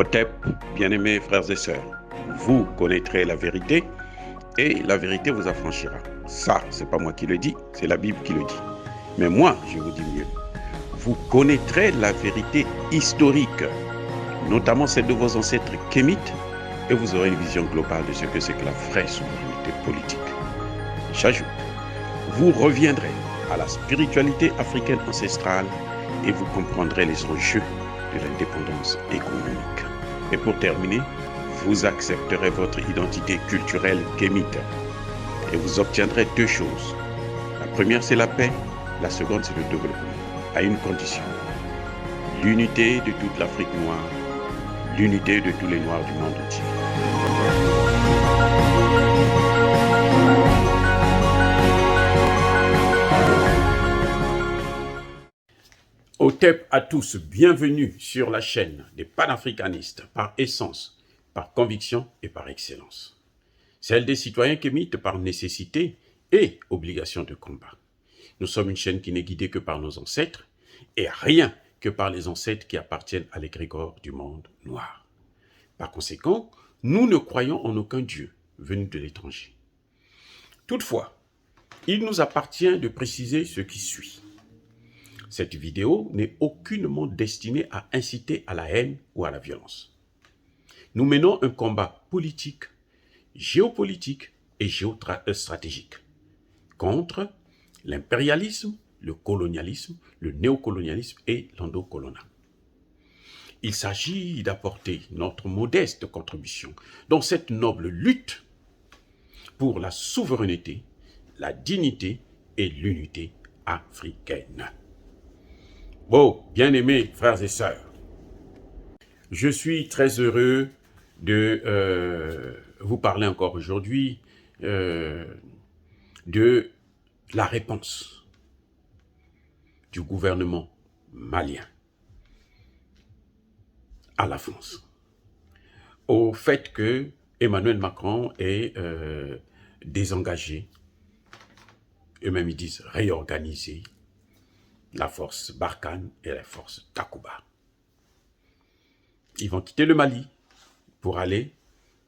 Otep, bien-aimés frères et sœurs, vous connaîtrez la vérité et la vérité vous affranchira. Ça, c'est pas moi qui le dis, c'est la Bible qui le dit. Mais moi, je vous dis mieux. Vous connaîtrez la vérité historique, notamment celle de vos ancêtres kémites, et vous aurez une vision globale de ce que c'est que la vraie souveraineté politique. J'ajoute, vous reviendrez à la spiritualité africaine ancestrale et vous comprendrez les enjeux de l'indépendance économique. Et pour terminer, vous accepterez votre identité culturelle kémite et vous obtiendrez deux choses. La première, c'est la paix. La seconde, c'est le développement, à une condition. L'unité de toute l'Afrique noire, l'unité de tous les Noirs du monde entier. Otep à tous, bienvenue sur la chaîne des panafricanistes par essence, par conviction et par excellence. Celle des citoyens kémites par nécessité et obligation de combat. Nous sommes une chaîne qui n'est guidée que par nos ancêtres et rien que par les ancêtres qui appartiennent à l'égrégore du monde noir. Par conséquent, nous ne croyons en aucun Dieu venu de l'étranger. Toutefois, il nous appartient de préciser ce qui suit. Cette vidéo n'est aucunement destinée à inciter à la haine ou à la violence. Nous menons un combat politique, géopolitique et géostratégique contre l'impérialisme, le colonialisme, le néocolonialisme et l'endocoloniat. Il s'agit d'apporter notre modeste contribution dans cette noble lutte pour la souveraineté, la dignité et l'unité africaine. Bon, bien-aimés frères et sœurs, je suis très heureux de vous parler encore aujourd'hui de la réponse du gouvernement malien à la France au fait que Emmanuel Macron est désengagé, eux-mêmes ils disent réorganiser la force Barkhane et la force Takuba. Ils vont quitter le Mali pour aller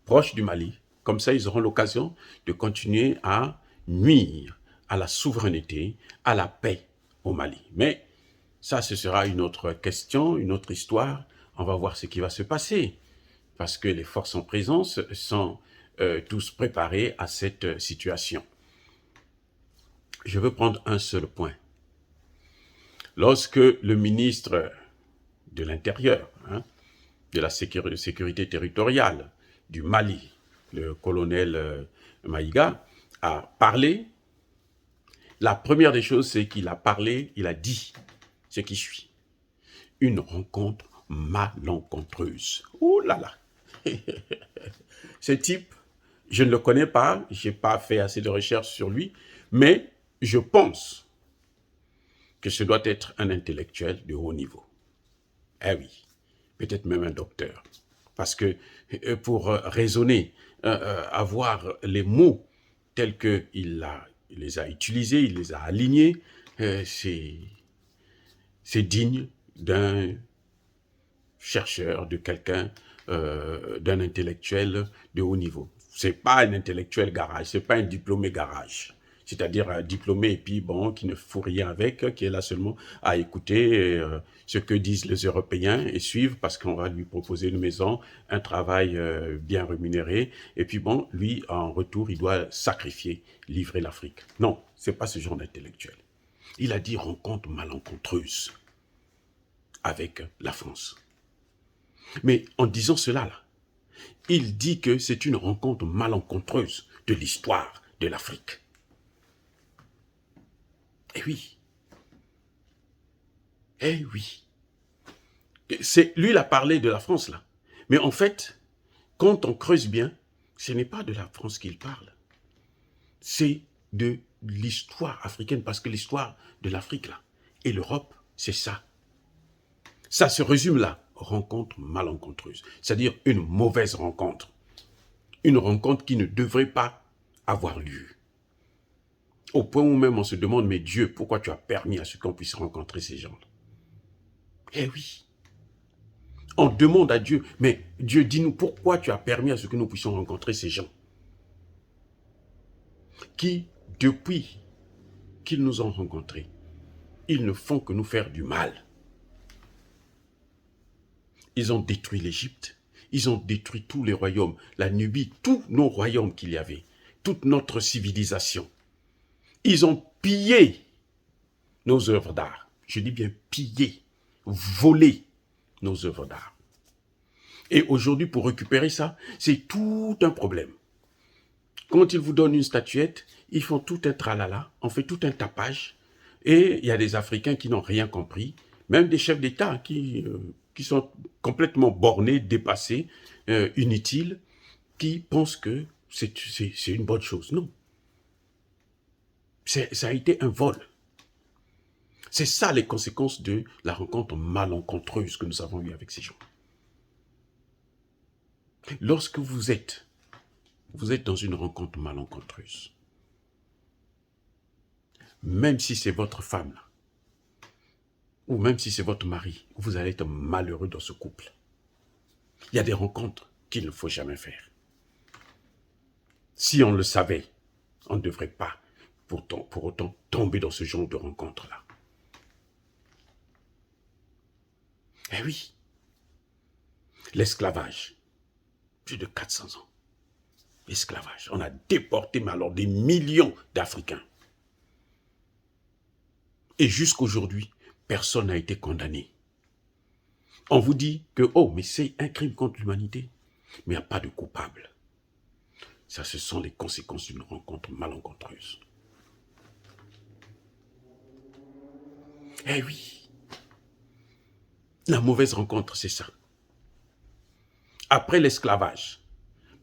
proche du Mali. Comme ça, ils auront l'occasion de continuer à nuire à la souveraineté, à la paix au Mali. Mais ça, ce sera une autre question, une autre histoire. On va voir ce qui va se passer. Parce que les forces en présence sont tous préparés à cette situation. Je veux prendre un seul point. Lorsque le ministre de l'Intérieur, de la sécurité territoriale du Mali, le colonel Maïga, a parlé, la première des choses, c'est qu'il a parlé, il a dit ce qui suit. Une rencontre malencontreuse. Oh là là. Ce type, je ne le connais pas, je n'ai pas fait assez de recherches sur lui, mais je pense que ce doit être un intellectuel de haut niveau. Eh oui, peut-être même un docteur. Parce que pour raisonner, avoir les mots tels qu'il les a utilisés, il les a alignés, c'est digne d'un chercheur, de quelqu'un, d'un intellectuel de haut niveau. C'est pas un intellectuel garage, c'est pas un diplômé garage. C'est-à-dire un diplômé et puis bon, qui ne fout rien avec, qui est là seulement à écouter ce que disent les Européens et suivre parce qu'on va lui proposer une maison, un travail bien rémunéré. Et puis bon, lui, en retour, il doit sacrifier, livrer l'Afrique. Non, c'est pas ce genre d'intellectuel. Il a dit rencontre malencontreuse avec la France. Mais en disant cela, là, il dit que c'est une rencontre malencontreuse de l'histoire de l'Afrique. Eh oui. Eh oui. Lui, il a parlé de la France, là. Mais en fait, quand on creuse bien, ce n'est pas de la France qu'il parle. C'est de l'histoire africaine, parce que l'histoire de l'Afrique, là, et l'Europe, c'est ça. Ça se résume là, rencontre malencontreuse. C'est-à-dire une mauvaise rencontre. Une rencontre qui ne devrait pas avoir lieu. Au point où même on se demande, mais Dieu, pourquoi tu as permis à ce qu'on puisse rencontrer ces gens-là? Eh oui. On demande à Dieu, mais Dieu, dis-nous pourquoi tu as permis à ce que nous puissions rencontrer ces gens qui, depuis qu'ils nous ont rencontrés, ils ne font que nous faire du mal. Ils ont détruit l'Égypte, ils ont détruit tous les royaumes, la Nubie, tous nos royaumes qu'il y avait, toute notre civilisation. Ils ont pillé nos œuvres d'art. Je dis bien pillé, volé nos œuvres d'art. Et aujourd'hui, pour récupérer ça, c'est tout un problème. Quand ils vous donnent une statuette, ils font tout un tralala, on fait tout un tapage, et il y a des Africains qui n'ont rien compris, même des chefs d'État qui sont complètement bornés, dépassés, inutiles, qui pensent que c'est une bonne chose. Non. Ça a été un vol. C'est ça les conséquences de la rencontre malencontreuse que nous avons eue avec ces gens. Lorsque vous êtes dans une rencontre malencontreuse, même si c'est votre femme, là, ou même si c'est votre mari, vous allez être malheureux dans ce couple. Il y a des rencontres qu'il ne faut jamais faire. Si on le savait, on ne devrait pas pour autant tomber dans ce genre de rencontres-là. Eh oui, l'esclavage, plus de 400 ans. L'esclavage, on a déporté mais alors des millions d'Africains. Et jusqu'aujourd'hui, personne n'a été condamné. On vous dit que, oh, mais c'est un crime contre l'humanité. Mais il n'y a pas de coupable. Ça, ce sont les conséquences d'une rencontre malencontreuse. Eh oui. La mauvaise rencontre, c'est ça. Après l'esclavage.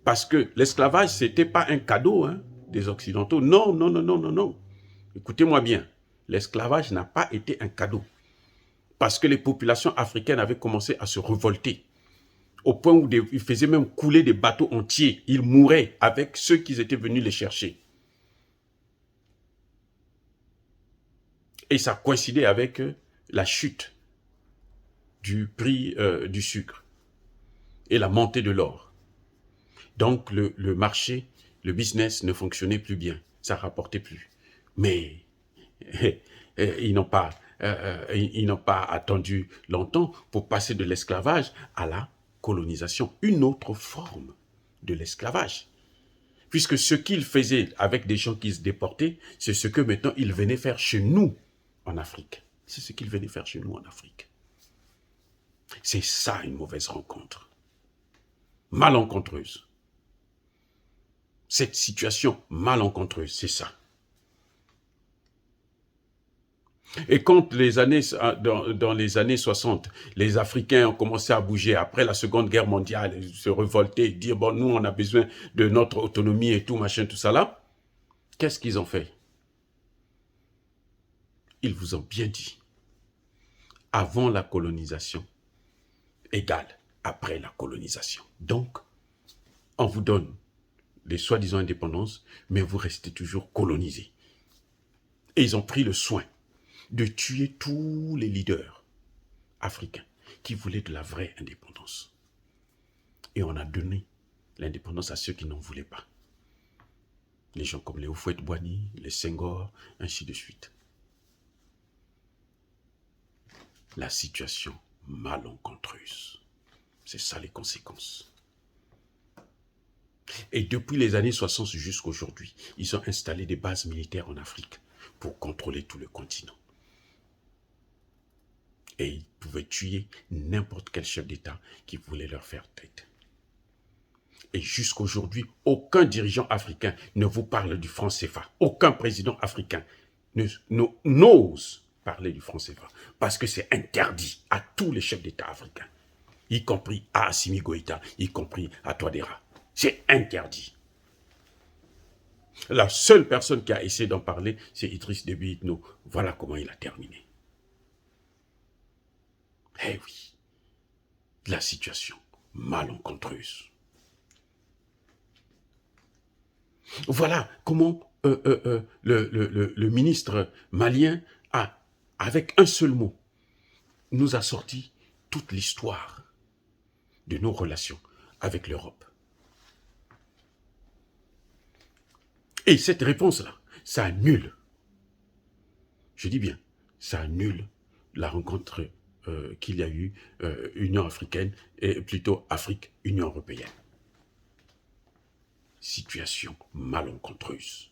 Parce que l'esclavage, ce n'était pas un cadeau des Occidentaux. Non, non, non, non, non, non. Écoutez-moi bien. L'esclavage n'a pas été un cadeau. Parce que les populations africaines avaient commencé à se révolter. Au point où ils faisaient même couler des bateaux entiers. Ils mouraient avec ceux qui étaient venus les chercher. Et ça coïncidait avec la chute du prix du sucre et la montée de l'or. Donc le marché, le business ne fonctionnait plus bien, ça ne rapportait plus. Mais ils n'ont pas attendu longtemps pour passer de l'esclavage à la colonisation, une autre forme de l'esclavage. Puisque ce qu'ils faisaient avec des gens qui se déportaient, c'est ce que maintenant ils venaient faire chez nous en Afrique. C'est ce qu'ils venaient faire chez nous en Afrique. C'est ça une mauvaise rencontre. Malencontreuse. Cette situation malencontreuse, c'est ça. Et quand dans les années 60, les Africains ont commencé à bouger après la Seconde Guerre mondiale, se révolter, dire, bon, nous, on a besoin de notre autonomie et tout, machin, tout ça là, qu'est-ce qu'ils ont fait? Ils vous ont bien dit, avant la colonisation, égale après la colonisation. Donc, on vous donne les soi-disant indépendances, mais vous restez toujours colonisés. Et ils ont pris le soin de tuer tous les leaders africains qui voulaient de la vraie indépendance. Et on a donné l'indépendance à ceux qui n'en voulaient pas. Les gens comme les Houphouët-Boigny, les Senghor, ainsi de suite. La situation malencontreuse. C'est ça les conséquences. Et depuis les années 60 jusqu'à aujourd'hui, ils ont installé des bases militaires en Afrique pour contrôler tout le continent. Et ils pouvaient tuer n'importe quel chef d'État qui voulait leur faire tête. Et jusqu'à aujourd'hui, aucun dirigeant africain ne vous parle du franc CFA. Aucun président africain n'ose parler du franc CFA. Parce que c'est interdit à tous les chefs d'État africains. Y compris à Assimi Goïta, y compris à Touadéra. C'est interdit. La seule personne qui a essayé d'en parler, c'est Idriss Déby Itno. Voilà comment il a terminé. Eh oui, la situation malencontreuse. Voilà comment le ministre malien a, avec un seul mot, nous a sorti toute l'histoire de nos relations avec l'Europe. Et cette réponse-là, ça annule, je dis bien, ça annule la rencontre qu'il y a eu Union africaine, et plutôt Afrique-Union européenne. Situation malencontreuse.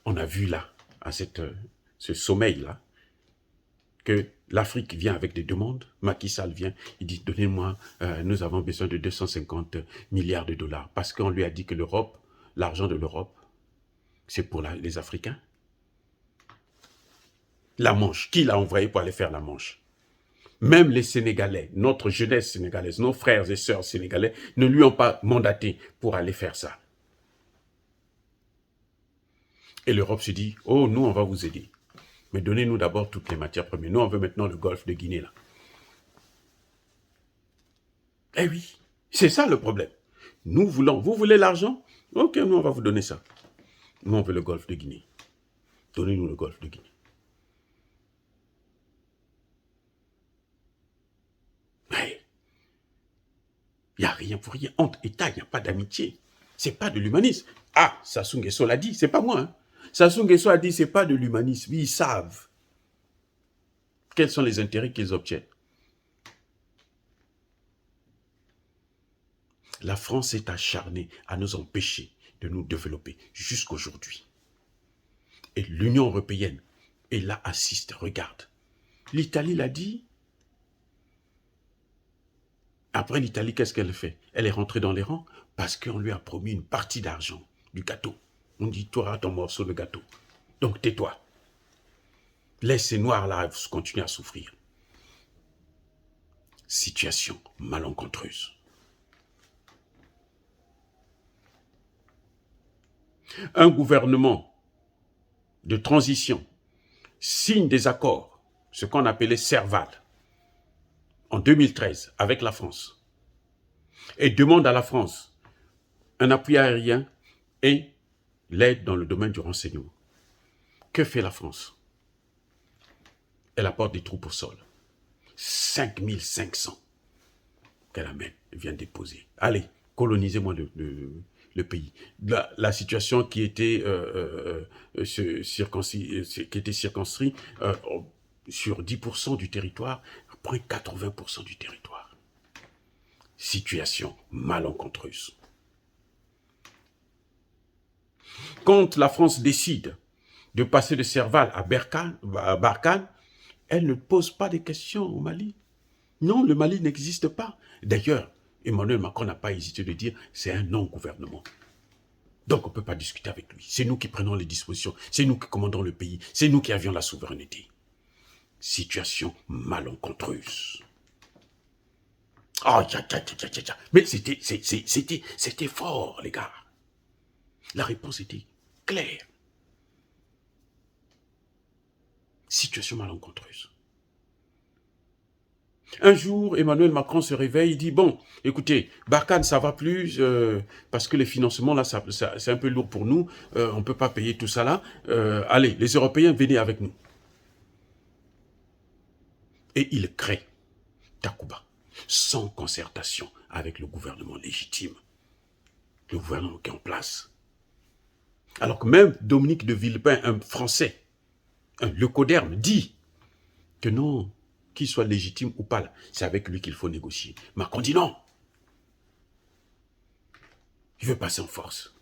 On a vu là, à ce sommeil-là, que l'Afrique vient avec des demandes. Macky Sall vient, il dit, donnez-moi, nous avons besoin de 250 milliards de dollars. Parce qu'on lui a dit que l'Europe, l'argent de l'Europe, c'est pour les Africains. La Manche, qui l'a envoyé pour aller faire la Manche? Même les Sénégalais, notre jeunesse sénégalaise, nos frères et sœurs sénégalais ne lui ont pas mandaté pour aller faire ça. Et l'Europe se dit, oh, nous, on va vous aider. Mais donnez-nous d'abord toutes les matières premières. Nous, on veut maintenant le golfe de Guinée, là. Eh oui, c'est ça le problème. Nous voulons, vous voulez l'argent? Ok, nous, on va vous donner ça. Nous, on veut le golfe de Guinée. Donnez-nous le golfe de Guinée. Mais, il n'y a rien pour rien. Entre États, il n'y a pas d'amitié. C'est pas de l'humanisme. Ah, Sassou Nguesso l'a dit, c'est pas moi. Hein. Sassou Nguesso a dit, c'est pas de l'humanisme. Ils savent quels sont les intérêts qu'ils obtiennent. La France est acharnée à nous empêcher de nous développer jusqu'aujourd'hui. Et l'Union européenne est là, assiste, regarde. L'Italie l'a dit. Après l'Italie, qu'est-ce qu'elle fait? Elle est rentrée dans les rangs parce qu'on lui a promis une partie d'argent du gâteau. On dit, tu auras ton morceau de gâteau. Donc tais-toi. Laisse ces noirs-là continuer à souffrir. Situation malencontreuse. Un gouvernement de transition signe des accords, ce qu'on appelait Serval, en 2013 avec la France, et demande à la France un appui aérien et l'aide dans le domaine du renseignement. Que fait la France? Elle apporte des troupes au sol. 5500 qu'elle amène, elle vient déposer. Allez, colonisez-moi le pays. La situation qui était circonscrite sur 10% du territoire, prend 80% du territoire. Situation malencontreuse. Quand la France décide de passer de Serval à Barkhane, elle ne pose pas de questions au Mali. Non, le Mali n'existe pas. D'ailleurs, Emmanuel Macron n'a pas hésité de dire c'est un non-gouvernement. Donc on ne peut pas discuter avec lui. C'est nous qui prenons les dispositions, c'est nous qui commandons le pays, c'est nous qui avions la souveraineté. Situation malencontreuse. Oh, mais c'était fort, les gars. La réponse était claire. Situation malencontreuse. Un jour, Emmanuel Macron se réveille, il dit, bon, écoutez, Barkhane, ça va plus, parce que les financements, là, c'est un peu lourd pour nous, on ne peut pas payer tout ça là. Allez, les Européens, venez avec nous. Et il crée Takuba, sans concertation avec le gouvernement légitime, le gouvernement qui est en place. Alors que même Dominique de Villepin, un Français, un Lecoderme, dit que non, qu'il soit légitime ou pas, c'est avec lui qu'il faut négocier. Macron dit non. Il veut passer en force.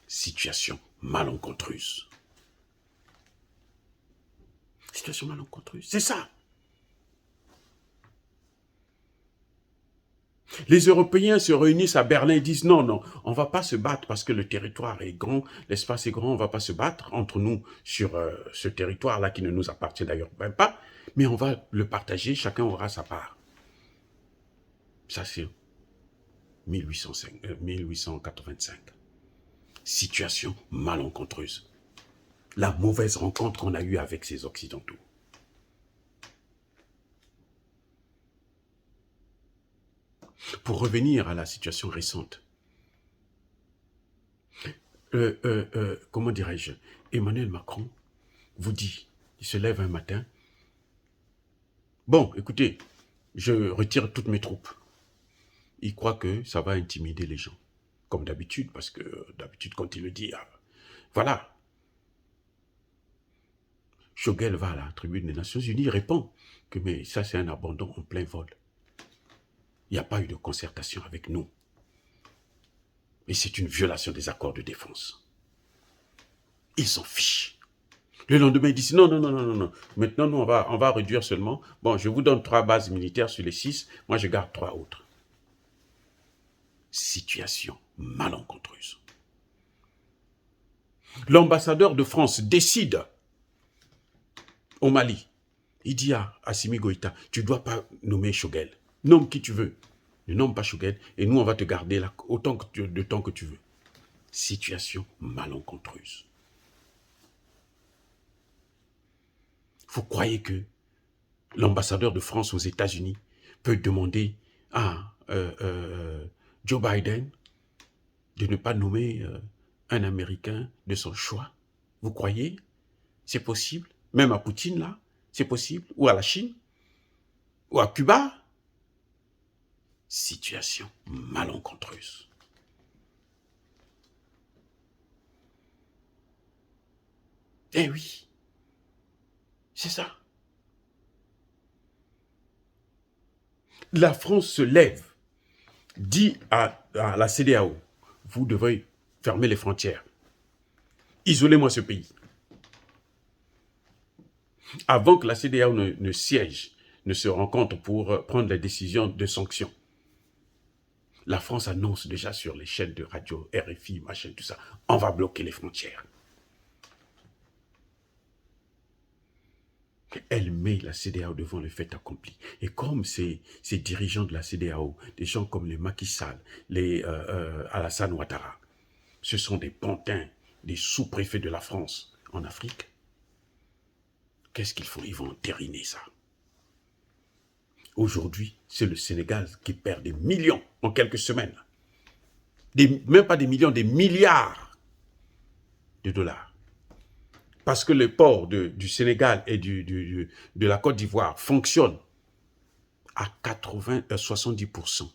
Situation malencontreuse. Situation malencontreuse, c'est ça. Les Européens se réunissent à Berlin et disent non, non, on ne va pas se battre parce que le territoire est grand, l'espace est grand, on ne va pas se battre entre nous sur ce territoire-là qui ne nous appartient d'ailleurs même pas, mais on va le partager, chacun aura sa part. Ça c'est 1885. Situation malencontreuse. La mauvaise rencontre qu'on a eue avec ces Occidentaux. Pour revenir à la situation récente, comment dirais-je, Emmanuel Macron vous dit, il se lève un matin, bon, écoutez, je retire toutes mes troupes. Il croit que ça va intimider les gens, comme d'habitude, parce que d'habitude, quand il le dit, voilà. Choguel va à la tribune des Nations Unies, répond que mais ça c'est un abandon en plein vol. Il n'y a pas eu de concertation avec nous. Et c'est une violation des accords de défense. Ils s'en fichent. Le lendemain, ils disent non, non, non, non, non. Maintenant, nous, on va réduire seulement. Bon, je vous donne 3 bases militaires sur les 6. Moi, je garde 3 autres. Situation malencontreuse. L'ambassadeur de France décide au Mali. Il dit à Assimi Goïta, tu ne dois pas nommer Choguel. Nomme qui tu veux. Ne nomme pas Choguel et nous, on va te garder là autant de temps que tu veux. Situation malencontreuse. Vous croyez que l'ambassadeur de France aux États-Unis peut demander à Joe Biden de ne pas nommer un Américain de son choix? Vous croyez? C'est possible? Même à Poutine, là, c'est possible? Ou à la Chine? Ou à Cuba? Situation malencontreuse. Eh oui, c'est ça. La France se lève, dit à la CEDEAO, vous devez fermer les frontières. Isolez-moi ce pays. Avant que la CEDEAO ne siège, ne se rencontre pour prendre la décision de sanctions, la France annonce déjà sur les chaînes de radio, RFI, machin, tout ça, on va bloquer les frontières. Elle met la CEDEAO devant le fait accompli. Et comme ces dirigeants de la CEDEAO, des gens comme les Macky Sall, les Alassane Ouattara, ce sont des pantins, des sous-préfets de la France en Afrique, qu'est-ce qu'ils font? Ils vont entériner ça. Aujourd'hui, c'est le Sénégal qui perd des millions en quelques semaines. Même pas des millions, des milliards de dollars. Parce que le port du Sénégal et de la Côte d'Ivoire fonctionne à 70%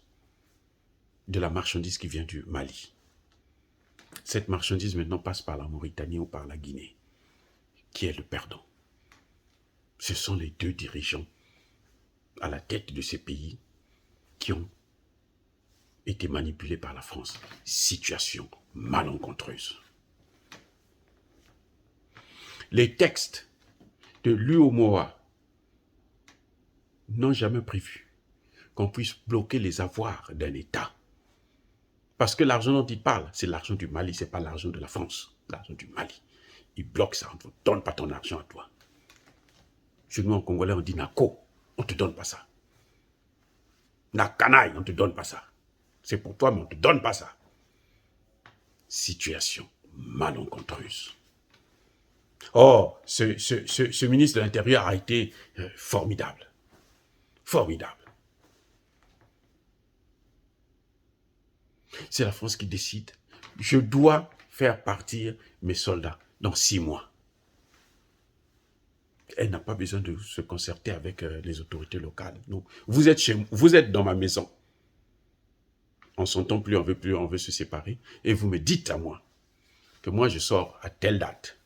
de la marchandise qui vient du Mali. Cette marchandise maintenant passe par la Mauritanie ou par la Guinée, qui est le perdant. Ce sont les 2 dirigeants à la tête de ces pays qui ont été manipulés par la France. Situation malencontreuse. Les textes de l'UOMOA n'ont jamais prévu qu'on puisse bloquer les avoirs d'un État. Parce que l'argent dont il parle, c'est l'argent du Mali, ce n'est pas l'argent de la France, l'argent du Mali. Il bloque ça, on ne te donne pas ton argent à toi. Chez nous, en Congolais, on dit Nako, on ne te donne pas ça. Nakanaï, on ne te donne pas ça. C'est pour toi, mais on ne te donne pas ça. Situation malencontreuse. Oh, ce ministre de l'Intérieur a été formidable. Formidable. C'est la France qui décide. Je dois faire partir mes soldats dans 6 mois. Elle n'a pas besoin de se concerter avec les autorités locales. Non. Vous êtes dans ma maison. On ne s'entend plus, on veut se séparer. Et vous me dites à moi que moi je sors à telle date.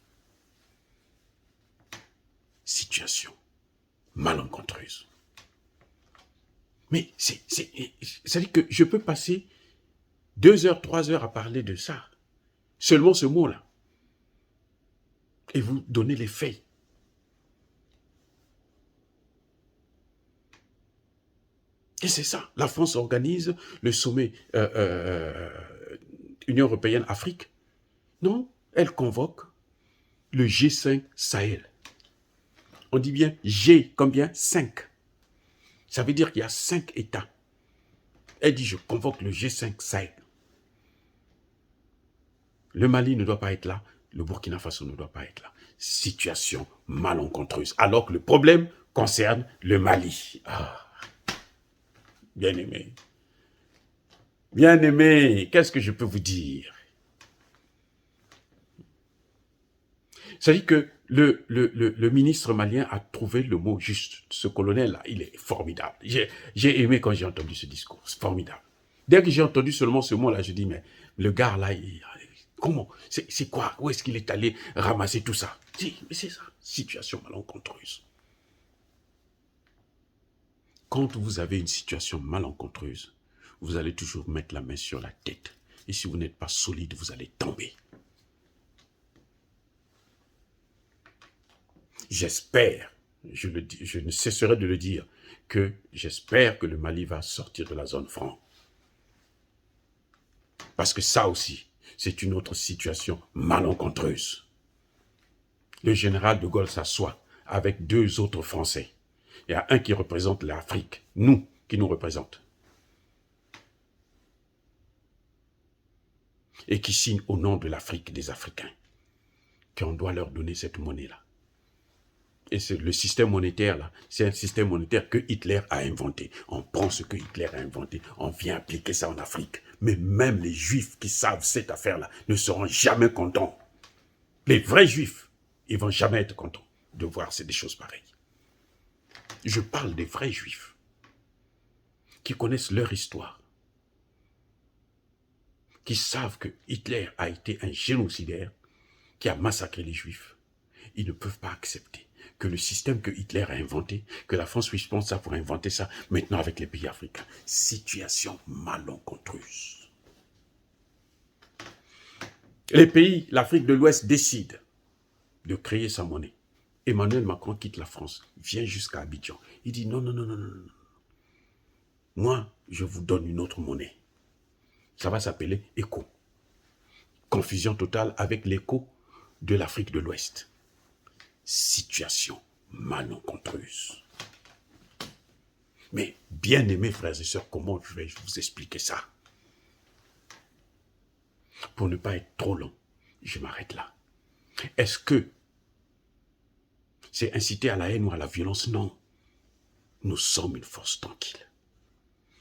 Situation malencontreuse. Mais c'est-à-dire que je peux passer 2 heures, 3 heures à parler de ça. Seulement ce mot-là. Et vous donnez les faits. Et c'est ça. La France organise le sommet Union européenne-Afrique. Non, elle convoque le G5 Sahel. On dit bien G, combien? 5. Ça veut dire qu'il y a 5 États. Elle dit, je convoque le G5 Sahel. Le Mali ne doit pas être là, le Burkina Faso ne doit pas être là. Situation malencontreuse. Alors que le problème concerne le Mali. Ah, bien-aimé. Bien-aimé, qu'est-ce que je peux vous dire? C'est-à-dire que Le ministre malien a trouvé le mot juste. Ce colonel-là, il est formidable. J'ai aimé quand j'ai entendu ce discours. C'est formidable. Dès que j'ai entendu seulement ce mot-là, je dis, mais le gars là, comment? C'est quoi? Où est-ce qu'il est allé ramasser tout ça? Si, mais c'est ça. Situation malencontreuse. Quand vous avez une situation malencontreuse, vous allez toujours mettre la main sur la tête. Et si vous n'êtes pas solide, vous allez tomber. J'espère, je ne cesserai de le dire, que j'espère que le Mali va sortir de la zone franc. Parce que ça aussi, c'est une autre situation malencontreuse. Le général de Gaulle s'assoit avec 2 autres Français. Il y a un qui représente l'Afrique, nous, qui nous représente. Et qui signe au nom de l'Afrique des Africains, qu'on doit leur donner cette monnaie-là. Et le système monétaire, là, c'est un système monétaire que Hitler a inventé. On prend ce que Hitler a inventé, on vient appliquer ça en Afrique. Mais même les Juifs qui savent cette affaire-là ne seront jamais contents. Les vrais Juifs, ils ne vont jamais être contents de voir des choses pareilles. Je parle des vrais Juifs qui connaissent leur histoire, qui savent que Hitler a été un génocidaire qui a massacré les Juifs. Ils ne peuvent pas accepter que le système que Hitler a inventé, que la France puisse prendre ça pour inventer ça, maintenant avec les pays africains. Situation malencontreuse. Les pays, l'Afrique de l'Ouest décide de créer sa monnaie. Emmanuel Macron quitte la France, vient jusqu'à Abidjan. Il dit non, non, non, non, non. Moi, je vous donne une autre monnaie. Ça va s'appeler ECO. Confusion totale avec l'ECO de l'Afrique de l'Ouest. Situation malencontreuse. Mais bien aimés frères et sœurs, comment je vais vous expliquer ça? Pour ne pas être trop long, je m'arrête là. Est-ce que c'est inciter à la haine ou à la violence? Non. Nous sommes une force tranquille.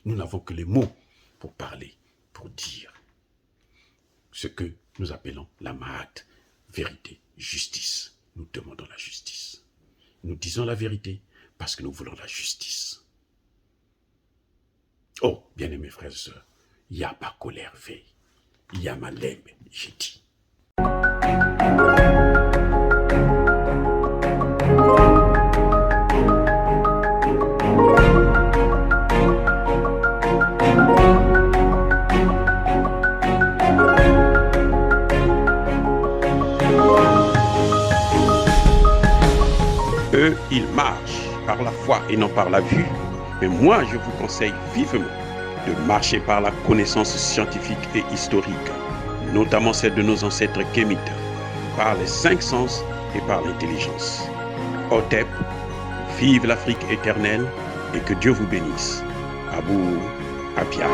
Nous n'avons que les mots pour parler, pour dire ce que nous appelons la Mahat, vérité, justice. Nous demandons la justice. Nous disons la vérité parce que nous voulons la justice. Oh, bien-aimés frères et sœurs, il n'y a pas colère veille. Il y a ma lèvre, j'ai dit. Eux, ils marchent par la foi et non par la vue. Mais moi, je vous conseille vivement de marcher par la connaissance scientifique et historique, notamment celle de nos ancêtres kémites, par les 5 sens et par l'intelligence. Otep, vive l'Afrique éternelle et que Dieu vous bénisse. Abou Apia.